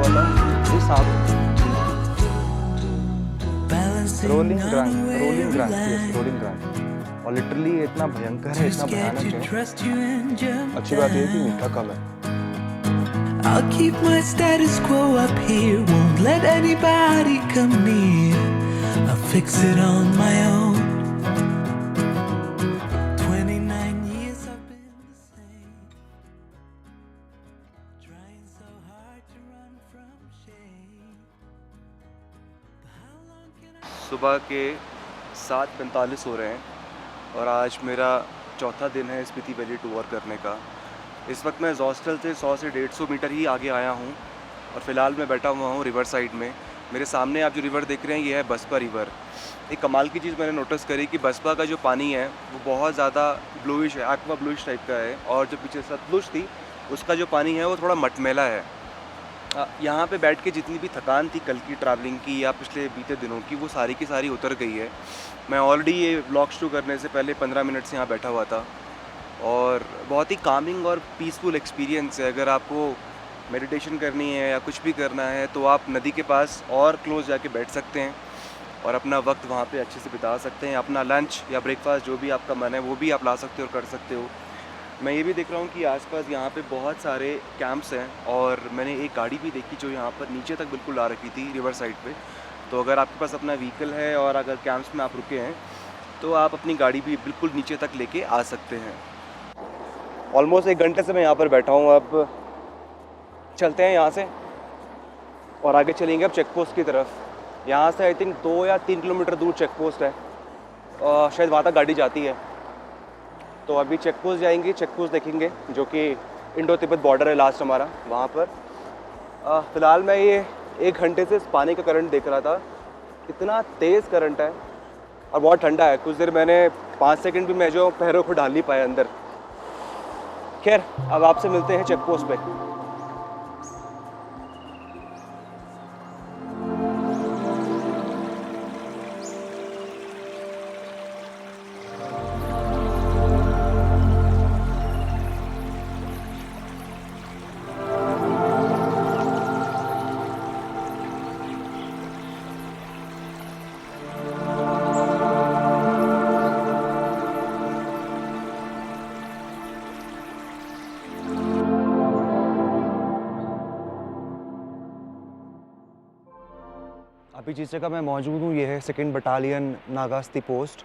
हुआ था ये सांप। Rolling grand, yes rolling grand. और लिटरली इतना भयंकर है, इतना भयानक है। अच्छी बात यह है कि मीठा कम है। I'll keep my status quo up here, won't let anybody come near. I'll fix it on my own. 29 years I've been the same, trying so hard to run from shame. But how long can I... सुबह के 7:45 हो रहे हैं और आज मेरा चौथा दिन है स्पीति वैली टूर करने का। इस वक्त मैं हॉस्टल से 100 से 150 मीटर ही आगे आया हूँ और फ़िलहाल मैं बैठा हुआ हूँ रिवर साइड में। मेरे सामने आप जो रिवर देख रहे हैं ये है बसपा रिवर। एक कमाल की चीज़ मैंने नोटिस करी कि बसपा का जो पानी है वो बहुत ज़्यादा ब्लूइश है, एक्वा ब्लूइश टाइप का है। और जो पीछे सतलुज थी उसका जो पानी है वो थोड़ा मटमैला है। यहाँ पे बैठ के जितनी भी थकान थी कल की ट्रैवलिंग की या पिछले बीते दिनों की, वो सारी की सारी उतर गई है। मैं ऑलरेडी ये व्लॉग शुरू करने से पहले 15 मिनट से यहाँ बैठा हुआ था और बहुत ही कामिंग और पीसफुल एक्सपीरियंस है। अगर आपको मेडिटेशन करनी है या कुछ भी करना है तो आप नदी के पास और क्लोज जाके बैठ सकते हैं और अपना वक्त वहाँ पे अच्छे से बिता सकते हैं। अपना लंच या ब्रेकफास्ट जो भी आपका मन है वो भी आप ला सकते हो और कर सकते हो। मैं ये भी देख रहा हूँ कि आसपास यहाँ पे बहुत सारे कैंप्स हैं और मैंने एक गाड़ी भी देखी जो यहाँ पर नीचे तक बिल्कुल ला रखी थी रिवर साइड पे। तो अगर आपके पास अपना व्हीकल है और अगर कैंप्स में आप रुके हैं तो आप अपनी गाड़ी भी बिल्कुल नीचे तक लेके आ सकते हैं। ऑलमोस्ट 1 घंटे से मैं यहाँ पर बैठा हूँ। अब चलते हैं यहाँ से और आगे चलेंगे अब चेक पोस्ट की तरफ। यहाँ से आई थिंक 2 या 3 किलोमीटर दूर चेक पोस्ट है और शायद वहाँ तक गाड़ी जाती है। तो अभी चेक पोस्ट जाएंगे, चेक पोस्ट देखेंगे जो कि इंडो तिब्बत बॉर्डर है लास्ट हमारा वहाँ पर। फ़िलहाल मैं ये 1 घंटे से इस पानी का करंट देख रहा था। इतना तेज़ करंट है और बहुत ठंडा है। कुछ देर मैंने 5 सेकंड भी मैं जो पैरों को डाल नहीं पाया अंदर। खैर अब आपसे मिलते हैं चेक पोस्ट पे। अभी जिस जगह मैं मौजूद हूँ ये है 2nd बटालियन नागास्ती पोस्ट।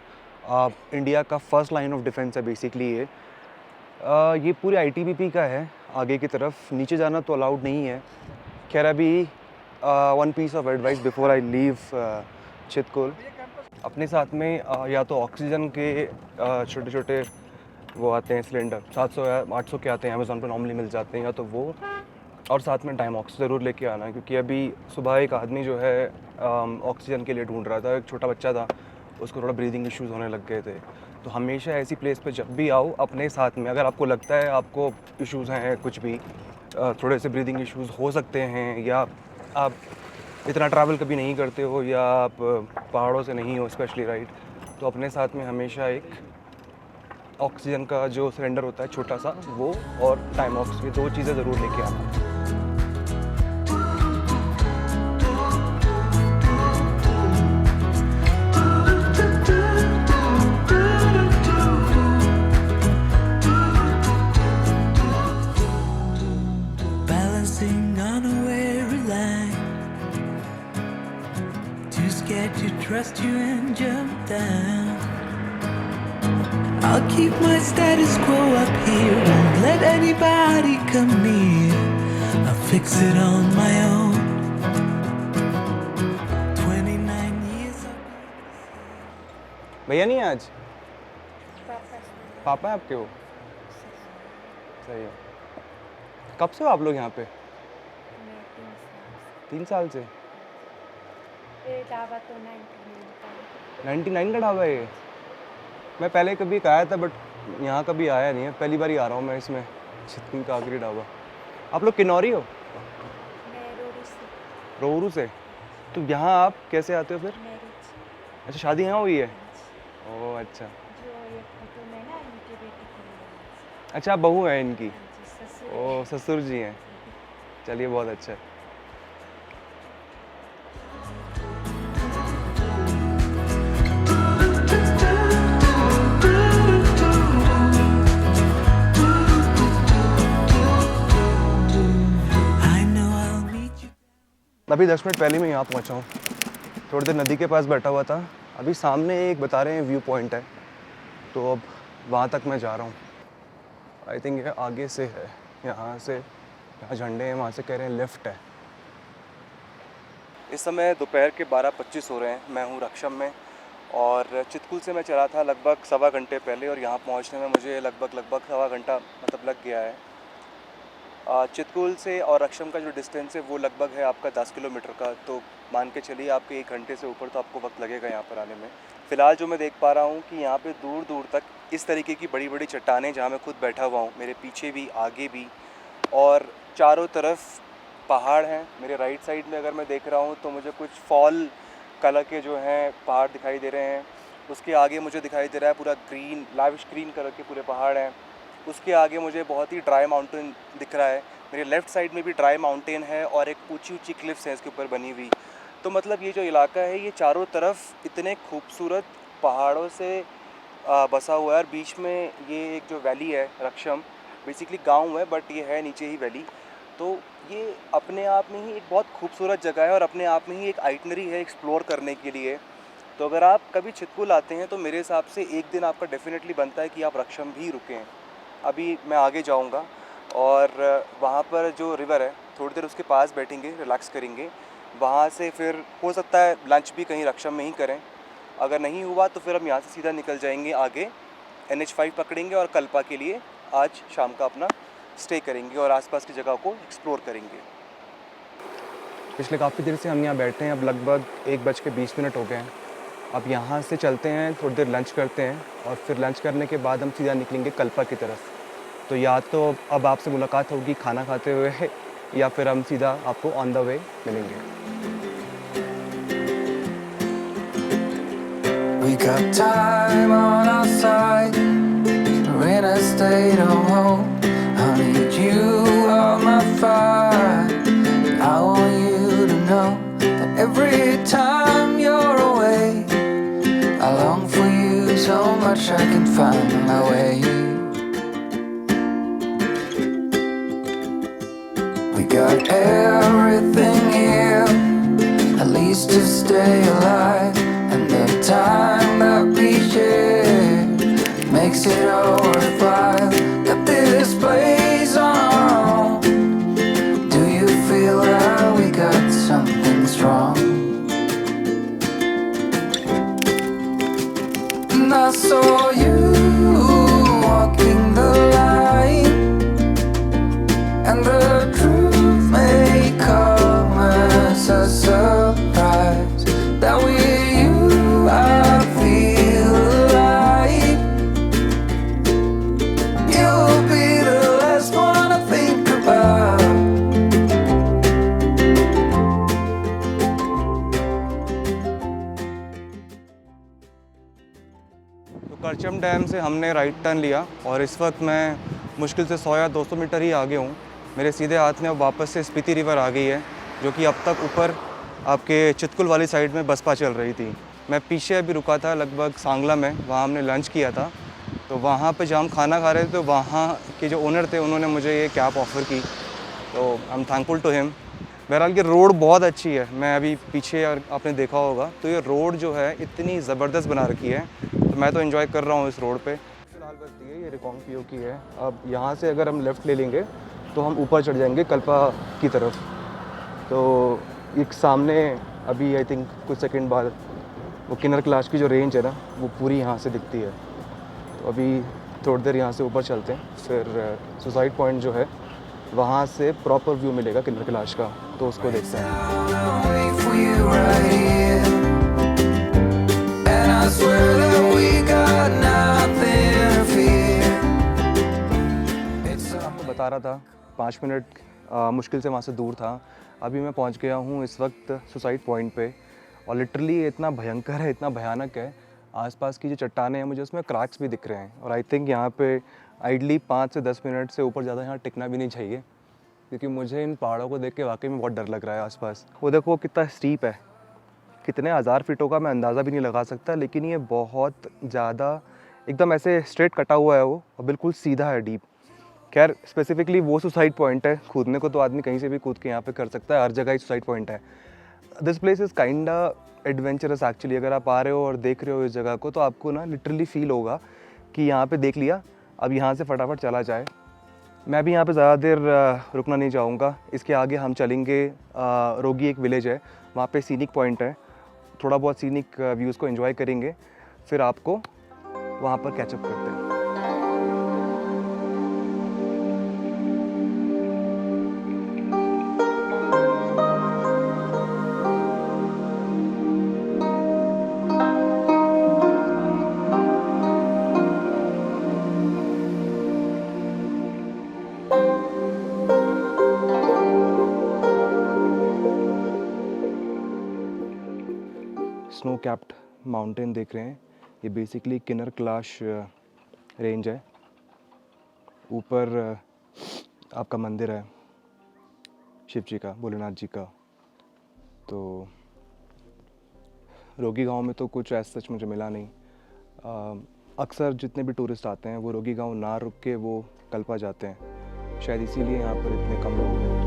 इंडिया का फर्स्ट लाइन ऑफ डिफेंस है बेसिकली ये पूरे आईटीबीपी का है। आगे की तरफ नीचे जाना तो अलाउड नहीं है। खैर अभी 1 piece of advice before I leave Chitkul, अपने साथ में या तो ऑक्सीजन के छोटे छोटे वो आते हैं सिलेंडर 700 या 800 के आते हैं, अमेज़ॉन पर नॉर्मली मिल जाते हैं, या तो वो और साथ में डायमॉक्स ज़रूर लेके आना। क्योंकि अभी सुबह एक आदमी जो है ऑक्सीजन के लिए ढूंढ रहा था, एक छोटा बच्चा था, उसको थोड़ा ब्रीदिंग इश्यूज़ होने लग गए थे। तो हमेशा ऐसी प्लेस पे जब भी आओ अपने साथ में, अगर आपको लगता है आपको इश्यूज़ हैं कुछ भी, थोड़े से ब्रीदिंग इश्यूज़ हो सकते हैं, या आप इतना ट्रैवल कभी नहीं करते हो, या आप पहाड़ों से नहीं हो स्पेशली राइट, तो अपने साथ में हमेशा एक ऑक्सीजन का जो सिलेंडर होता है छोटा सा वो और डायमॉक्स, ये 2 चीज़ें ज़रूर लेके आना। Trust you and jump down. I'll keep my status quo up here, won't let anybody come near. I'll fix it on my own. 29 years. भैया नहीं है आज? पापा है आपके? हो सही है। कब से हो आप लोग यहाँ पे? 3 साल से। ढाबा तो 99 का ढाबा है ये? मैं पहले कभी आया था बट यहाँ कभी आया नहीं है, पहली बार ही आ रहा हूँ मैं इसमें। चितकुल का आखिरी ढाबा। आप लोग किन्नौरी हो? मैं रोहरू से। तो यहाँ आप कैसे आते हो फिर? अच्छा, शादी यहाँ हुई है? ओह अच्छा। जो ये फोटो में ना इनकी बेटी की। अच्छा, आप बहू हैं इनकी? ससुर ओह ससुर जी हैं। चलिए बहुत अच्छा है। अभी 10 मिनट पहले मैं यहाँ पहुँचा हूँ, थोड़ी देर नदी के पास बैठा हुआ था। अभी सामने एक बता रहे हैं व्यू पॉइंट है, तो अब वहाँ तक मैं जा रहा हूँ। आई थिंक ये आगे से है, यहाँ से, यहाँ झंडे हैं, वहाँ से कह रहे हैं लेफ़्ट है। इस समय दोपहर के 12:25 हो रहे हैं। मैं हूँ रक्षम में और चितकुल से मैं चला था लगभग सवा घंटे पहले और यहाँ पहुँचने में मुझे लगभग सवा घंटा मतलब लग गया है। चितकुल से और रक्षम का जो डिस्टेंस है वो लगभग है आपका 10 किलोमीटर का, तो मान के चलिए आपके 1 घंटे से ऊपर तो आपको वक्त लगेगा यहाँ पर आने में। फ़िलहाल जो मैं देख पा रहा हूँ कि यहाँ पे दूर दूर तक इस तरीके की बड़ी बड़ी चट्टानें, जहाँ मैं खुद बैठा हुआ हूँ, मेरे पीछे भी आगे भी, और चारों तरफ पहाड़ हैं। मेरे राइट साइड में अगर मैं देख रहा हूँ तो मुझे कुछ फॉल कलर के जो हैं पहाड़ दिखाई दे रहे हैं। उसके आगे मुझे दिखाई दे रहा है पूरा ग्रीन, लाविश ग्रीन कलर के पूरे पहाड़ हैं। उसके आगे मुझे बहुत ही ड्राई माउंटेन दिख रहा है। मेरे लेफ़्ट साइड में भी ड्राई माउंटेन है और एक ऊंची ऊंची क्लिफ्स हैं इसके ऊपर बनी हुई। तो मतलब ये जो इलाका है ये चारों तरफ इतने खूबसूरत पहाड़ों से बसा हुआ है, और बीच में ये एक जो वैली है रक्षम, बेसिकली गांव है बट ये है नीचे ही वैली। तो ये अपने आप में ही एक बहुत खूबसूरत जगह है और अपने आप में ही एक आइटनरी है एक्सप्लोर करने के लिए। तो अगर आप कभी चितकुल आते हैं तो मेरे हिसाब से एक दिन आपका डेफिनेटली बनता है कि आप रक्षम भी रुकें। अभी मैं आगे जाऊंगा और वहाँ पर जो रिवर है थोड़ी देर उसके पास बैठेंगे, रिलैक्स करेंगे। वहाँ से फिर हो सकता है लंच भी कहीं रक्षम में ही करें। अगर नहीं हुआ तो फिर हम यहाँ से सीधा निकल जाएंगे आगे, NH5 पकड़ेंगे और कल्पा के लिए आज शाम का अपना स्टे करेंगे और आसपास की जगह को एक्सप्लोर करेंगे। पिछले काफ़ी देर से हम यहाँ बैठे हैं, अब लगभग 1:20 हो गए हैं। अब यहाँ से चलते हैं, थोड़ी देर लंच करते हैं और फिर लंच करने के बाद हम सीधा निकलेंगे कल्पा की तरफ। तो या तो अब आपसे मुलाकात होगी खाना खाते हुए या फिर हम सीधा आपको ऑन द वे मिलेंगे। We got time on our side. We're in a state of hope. I need you on my fire. I want you to know that every time you're away, I long for you so much I can find my way. We got everything here, at least to stay alive. And the time that we share makes it all worthwhile. Got this place on our own. Do you feel that we got something strong? And I saw you walking the line, and the truth may come as a surprise that we I feel alive. You'll be the last one I think about. तो Karcham dam से हमने right turn लिया और इस वक्त मैं मुश्किल से 100 या 200 मीटर ही आगे हूँ। मेरे सीधे हाथ में अब वापस से स्पीति रिवर आ गई है, जो कि अब तक ऊपर आपके चितकुल वाली साइड में बसपा चल रही थी। मैं पीछे अभी रुका था लगभग सांगला में, वहाँ हमने लंच किया था। तो वहाँ पे जब हम खाना खा रहे थे तो वहाँ के जो ओनर थे उन्होंने मुझे ये कैब ऑफ़र की, तो I am thankful to him. बहरहाल की रोड बहुत अच्छी है, मैं अभी पीछे और आपने देखा होगा, तो ये रोड जो है इतनी ज़बरदस्त बना रखी है, तो मैं तो एंजॉय कर रहा हूँ इस रोड पे। फिलहाल बस ये रिकॉन्ग की है। अब यहाँ से अगर हम लेफ़्ट ले लेंगे तो हम ऊपर चढ़ जाएंगे कल्पा की तरफ। तो एक सामने अभी आई थिंक कुछ सेकंड बाद वो किन्नर कैलाश की जो रेंज है ना वो पूरी यहाँ से दिखती है। तो अभी थोड़ी देर यहाँ से ऊपर चलते हैं, फिर सुसाइड पॉइंट जो है वहाँ से प्रॉपर व्यू मिलेगा किन्नर कैलाश का, तो उसको देखते हैं। आपको बता रहा था 5 मिनट मुश्किल से वहाँ से दूर था। अभी मैं पहुँच गया हूँ इस वक्त सुसाइड पॉइंट पे, और लिटरली इतना भयंकर है, इतना भयानक है। आसपास की जो चट्टानें हैं मुझे उसमें क्रैक्स भी दिख रहे हैं, और आई थिंक यहाँ पे आइडली 5 से 10 मिनट से ऊपर ज़्यादा यहाँ टिकना भी नहीं चाहिए, क्योंकि मुझे इन पहाड़ों को देख के वाकई में बहुत डर लग रहा है आसपास। वो देखो कितना स्टीप है, कितने हज़ार फीटों का मैं अंदाज़ा भी नहीं लगा सकता, लेकिन ये बहुत ज़्यादा एकदम ऐसे स्ट्रेट कटा हुआ है वो, और बिल्कुल सीधा है डीप। खैर स्पेसिफिकली वो सुसाइड पॉइंट है, कूदने को तो आदमी कहीं से भी कूद के यहाँ पे कर सकता है, हर जगह ही सुसाइड पॉइंट है। This place is kinda adventurous actually. अगर आप आ रहे हो और देख रहे हो इस जगह को तो आपको ना लिटरली फील होगा कि यहाँ पे देख लिया, अब यहाँ से फटाफट चला जाए। मैं भी यहाँ पे ज़्यादा देर रुकना नहीं चाहूँगा। इसके आगे हम चलेंगे, रोगी एक विलेज है, वहाँ पे सीनिक पॉइंट है, थोड़ा बहुत सीनिक व्यूज़ को एंजॉय करेंगे, फिर आपको वहाँ पर कैचअप करते हैं। स्नो कैप्ड माउंटेन देख रहे हैं, ये बेसिकली किन्नर कैलाश रेंज है। ऊपर आपका मंदिर है शिव जी का, भोलेनाथ जी का। तो रोगी गांव में तो कुछ ऐसा सच मुझे मिला नहीं। अक्सर जितने भी टूरिस्ट आते हैं वो रोगी गांव ना रुक के वो कल्पा जाते हैं, शायद इसीलिए यहाँ पर इतने कम लोग हैं।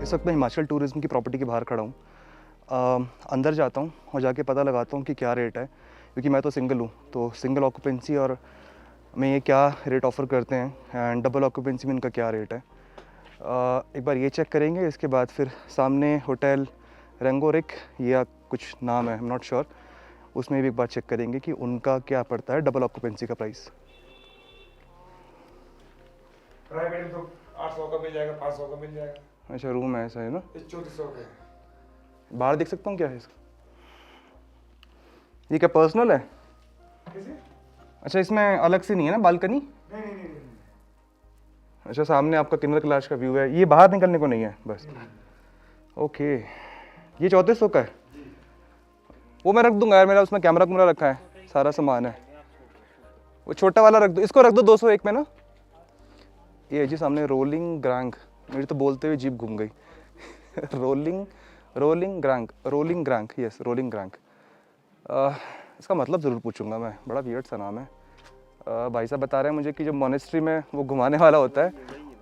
इस वक्त मैं हिमाचल टूरिज्म की प्रॉपर्टी के बाहर खड़ा हूँ। अंदर जाता हूँ और जाके पता लगाता हूँ कि क्या रेट है, क्योंकि मैं तो सिंगल हूँ, तो सिंगल ऑक्यूपेंसी और में ये क्या रेट ऑफ़र करते हैं एंड डबल ऑक्यूपेंसी में इनका क्या रेट है। एक बार ये चेक करेंगे, इसके बाद फिर सामने होटल रेंगोरिक या कुछ नाम है, आई एम नॉट श्योर, उसमें भी एक बार चेक करेंगे कि उनका क्या पड़ता है डबल ऑक्यूपेंसी का प्राइस। प्राइवेट में तो 800 का मिल जाएगा, 500 का मिल जाएगा। अच्छा, रूम है ऐसा है ना? इस 3400 के बाहर देख सकता हूँ क्या है इसका? ये क्या पर्सनल है? कैसे? अच्छा, इसमें अलग से नहीं है ना बालकनी? नहीं। अच्छा, सामने आपका किन्नर कैलाश का व्यू है, ये बाहर निकलने को नहीं है बस। ओके, ये 3400 का है। वो मैं रख दूंगा यार, मेरा उसमें कैमरा रखा है, सारा सामान है। वो छोटा वाला रख दो, इसको रख दो 201 में ना। ये जी सामने रोलिंग ग्रैंग, मेरी तो बोलते हुए जीप घूम गई। Rolling grange, yes rolling grange. इसका मतलब ज़रूर पूछूंगा मैं, बड़ा वियर्ड सा नाम है। भाई साहब बता रहे हैं मुझे कि जो मॉनेस्ट्री में वो घुमाने वाला होता है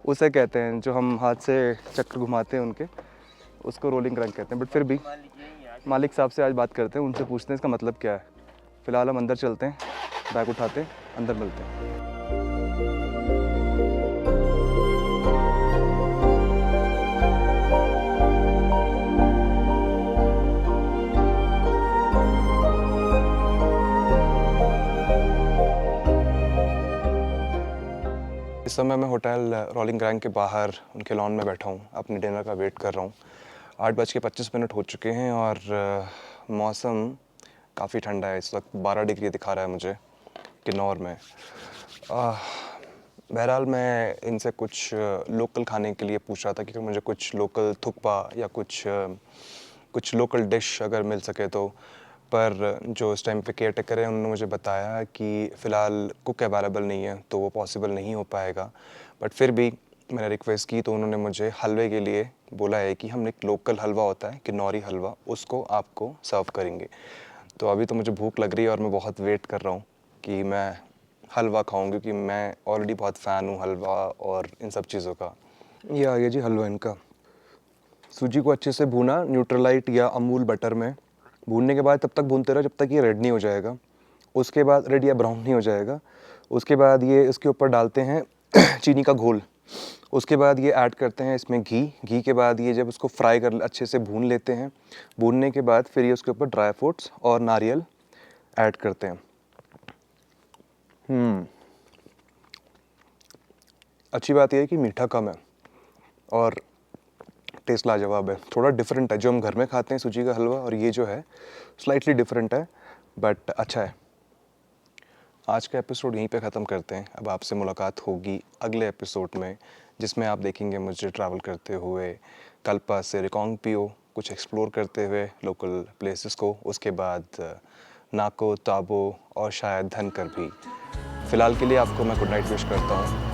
उसे कहते हैं, जो हम हाथ से चक्र घुमाते हैं उनके, उसको रोलिंग ग्रैंग कहते हैं। बट फिर भी मालिक साहब से आज बात करते हैं, उनसे पूछते हैं इसका मतलब क्या है। फ़िलहाल हम अंदर चलते हैं, बैग उठाते हैं, अंदर मिलते हैं। इस समय मैं होटल रोलिंग ग्रैंग के बाहर उनके लॉन में बैठा हूँ, अपने डिनर का वेट कर रहा हूँ। 8:25 हो चुके हैं और मौसम काफ़ी ठंडा है। इस वक्त 12 डिग्री दिखा रहा है मुझे किन्नौर में। बहरहाल मैं इनसे कुछ लोकल खाने के लिए पूछ रहा था कि मुझे कुछ लोकल थुक्पा या कुछ लोकल डिश अगर मिल सके तो। पर जो इस टाइम पे केयर टेकर है उन्होंने मुझे बताया कि फ़िलहाल कुक अवेलेबल नहीं है, तो वो पॉसिबल नहीं हो पाएगा। बट फिर भी मैंने रिक्वेस्ट की तो उन्होंने मुझे हलवे के लिए बोला है कि हम एक लोकल हलवा होता है किन्नौरी हलवा, उसको आपको सर्व करेंगे। तो अभी तो मुझे भूख लग रही है और मैं बहुत वेट कर रहा हूँ कि मैं हलवा खाऊँ, क्योंकि मैं ऑलरेडी बहुत फ़ैन हूँ हलवा और इन सब चीज़ों का। ये आ गया जी हलवा इनका। सूजी को अच्छे से भूना न्यूट्रलाइट या अमूल बटर में, भूनने के बाद तब तक भूनते रहो जब तक ये रेड नहीं हो जाएगा, उसके बाद रेड या ब्राउन नहीं हो जाएगा। उसके बाद ये इसके ऊपर डालते हैं चीनी का घोल, उसके बाद ये ऐड करते हैं इसमें घी के बाद ये जब उसको फ्राई कर अच्छे से भून लेते हैं, भूनने के बाद फिर ये उसके ऊपर ड्राई फ्रूट्स और नारियल ऐड करते हैं। अच्छी बात यह है कि मीठा कम है और टेस्ट लाजवाब है। थोड़ा डिफरेंट है, जो हम घर में खाते हैं सूजी का हलवा और ये जो है स्लाइटली डिफरेंट है, बट अच्छा है। आज का एपिसोड यहीं पे ख़त्म करते हैं। अब आपसे मुलाकात होगी अगले एपिसोड में, जिसमें आप देखेंगे मुझे ट्रैवल करते हुए कल्पा से रिकांगपिओ, कुछ एक्सप्लोर करते हुए लोकल प्लेसेस को, उसके बाद नाको, ताबो और शायद धनकर भी। फ़िलहाल के लिए आपको मैं गुड नाइट विश करता हूँ।